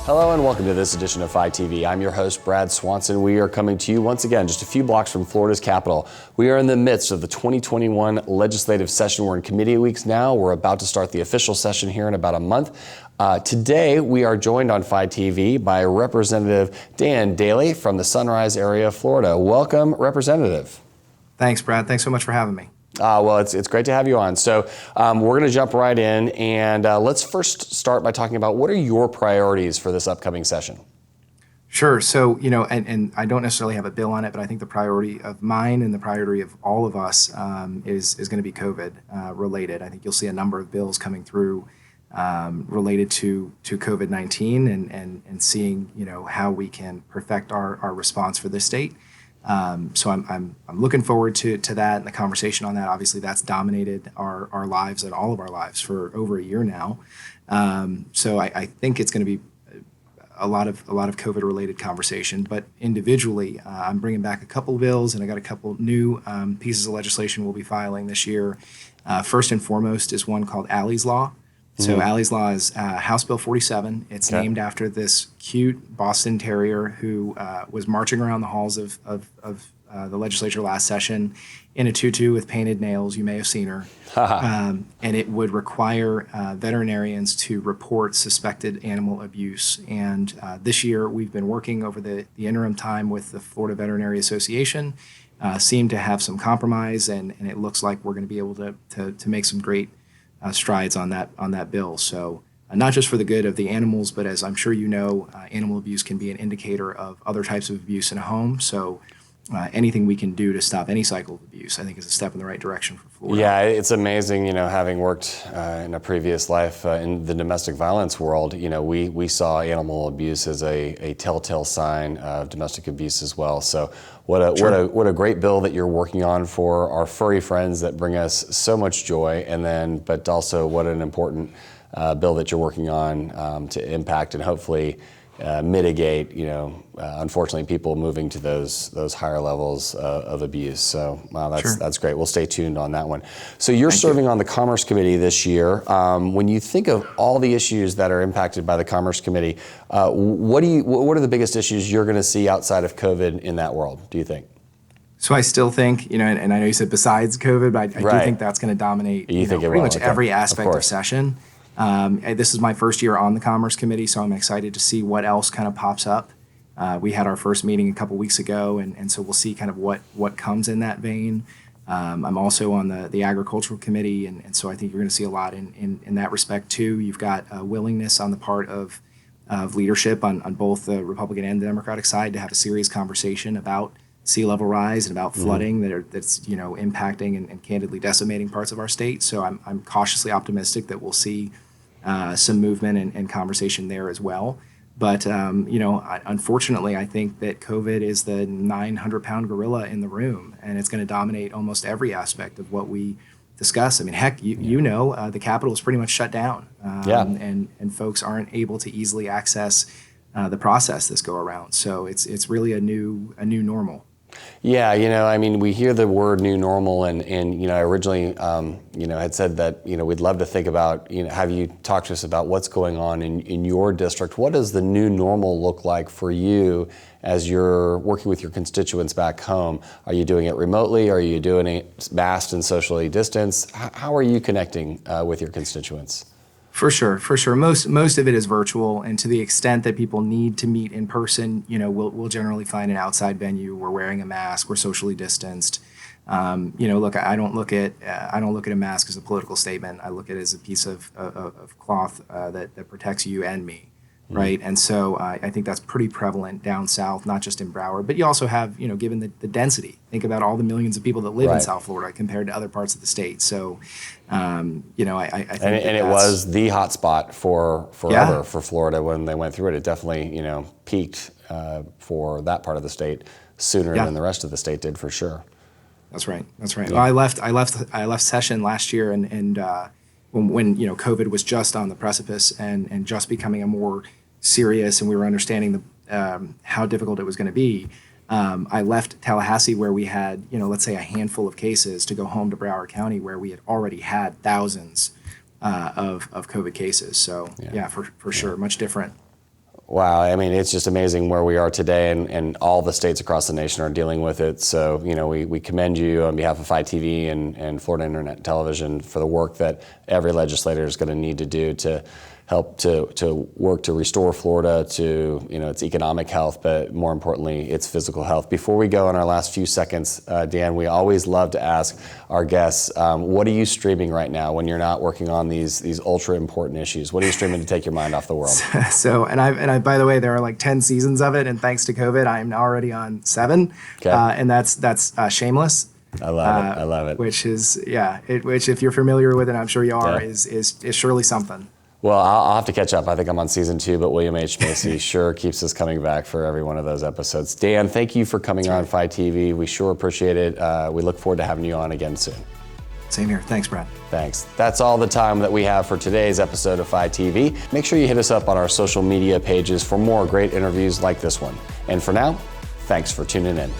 Hello and welcome to this edition of Phi TV. I'm your host, Brad Swanson. We are coming to you once again just a few blocks from Florida's capital. We are in the midst of the 2021 legislative session. We're in committee weeks now. We're about to start the official session here in about a month. Today, we are joined on Phi TV by Representative Dan Daley from the Sunrise area of Florida. Welcome, Representative. Thanks, Brad. Thanks so much for having me. Well, it's great to have you on. So we're going to jump right in, and let's first start by talking about what are your priorities for this upcoming session? Sure. So, and I don't necessarily have a bill on it, but I think the priority of mine and the priority of all of us is going to be COVID related. I think you'll see a number of bills coming through related to COVID-19 and seeing, how we can perfect our response for this state. So I'm looking forward to that and the conversation on that. Obviously, that's dominated our lives and all of our lives for over a year now. So I think it's going to be a lot of COVID related conversation. But individually, I'm bringing back a couple of bills, and I got a couple new pieces of legislation we'll be filing this year. First and foremost is one called Allie's Law. So Allie's Law is House Bill 47. It's named after this cute Boston Terrier who was marching around the halls of the legislature last session in a tutu with painted nails. You may have seen her. And it would require veterinarians to report suspected animal abuse. And this year, we've been working over the interim time with the Florida Veterinary Association, seemed to have some compromise, and it looks like we're going to be able to make some great strides on that bill. So not just for the good of the animals, but as I'm sure you know, animal abuse can be an indicator of other types of abuse in a home. So anything we can do to stop any cycle of abuse, I think, is a step in the right direction for Florida. Yeah, it's amazing, having worked in a previous life in the domestic violence world, we saw animal abuse as a telltale sign of domestic abuse as well. So what a great bill that you're working on for our furry friends that bring us so much joy, but also what an important bill that you're working on to impact and hopefully mitigate, unfortunately, people moving to those higher levels of abuse. So, wow, that's great. We'll stay tuned on that one. So you're serving on the Commerce Committee this year. When you think of all the issues that are impacted by the Commerce Committee, what are the biggest issues you're going to see outside of COVID in that world, do you think? So I still think, and I know you said besides COVID, but I do think that's going to dominate pretty much every aspect of session. This is my first year on the Commerce Committee, so I'm excited to see what else kind of pops up. We had our first meeting a couple weeks ago, and so we'll see kind of what comes in that vein. I'm also on the Agricultural Committee, and so I think you're going to see a lot in that respect too. You've got a willingness on the part of leadership on both the Republican and the Democratic side to have a serious conversation about sea level rise and about flooding that's impacting and candidly decimating parts of our state. So I'm cautiously optimistic that we'll see some movement and conversation there as well. But unfortunately, I think that COVID is the 900-pound gorilla in the room, and it's going to dominate almost every aspect of what we discuss. I mean, heck, the Capitol is pretty much shut down, and folks aren't able to easily access the process this go around. So it's really a new normal. Yeah, we hear the word new normal, and I originally, had said that, we'd love to think about, have you talk to us about what's going on in your district. What does the new normal look like for you as you're working with your constituents back home? Are you doing it remotely? Are you doing it masked and socially distanced? How are you connecting with your constituents? For sure. Most of it is virtual, and to the extent that people need to meet in person, we'll generally find an outside venue. We're wearing a mask. We're socially distanced. Look, I don't look at a mask as a political statement. I look at it as a piece of cloth that protects you and me, right? And so I think that's pretty prevalent down south, not just in Broward, but you also have, given the density. Think about all the millions of people that live in South Florida compared to other parts of the state. So, I think it was the hot spot for forever for Florida when they went through it. It definitely, peaked for that part of the state sooner than the rest of the state did, for sure. That's right. Yeah. Well, I left session last year, and when COVID was just on the precipice and just becoming a more serious, and we were understanding how difficult it was going to be. I left Tallahassee, where we had, let's say a handful of cases, to go home to Broward County, where we had already had thousands of COVID cases. So for sure, much different. Wow, I mean, it's just amazing where we are today, and all the states across the nation are dealing with it. So, we commend you on behalf of Phi TV and Florida Internet Television for the work that every legislator is going to need to do to help to work to restore Florida to its economic health, but more importantly, its physical health. Before we go in our last few seconds, Dan, we always love to ask our guests, what are you streaming right now when you're not working on these ultra important issues? What are you streaming to take your mind off the world? So, and I, by the way, there are like 10 seasons of it, and thanks to COVID, I'm already on 7, Okay. and that's Shameless. I love it. I love it. Which is, which if you're familiar with it, I'm sure you are, Yeah. is surely something. Well, I'll have to catch up. I think I'm on season 2, but William H. Macy sure keeps us coming back for every one of those episodes. Dan, thank you for coming on Phi TV. We sure appreciate it. We look forward to having you on again soon. Same here. Thanks, Brad. Thanks. That's all the time that we have for today's episode of Phi TV. Make sure you hit us up on our social media pages for more great interviews like this one. And for now, thanks for tuning in.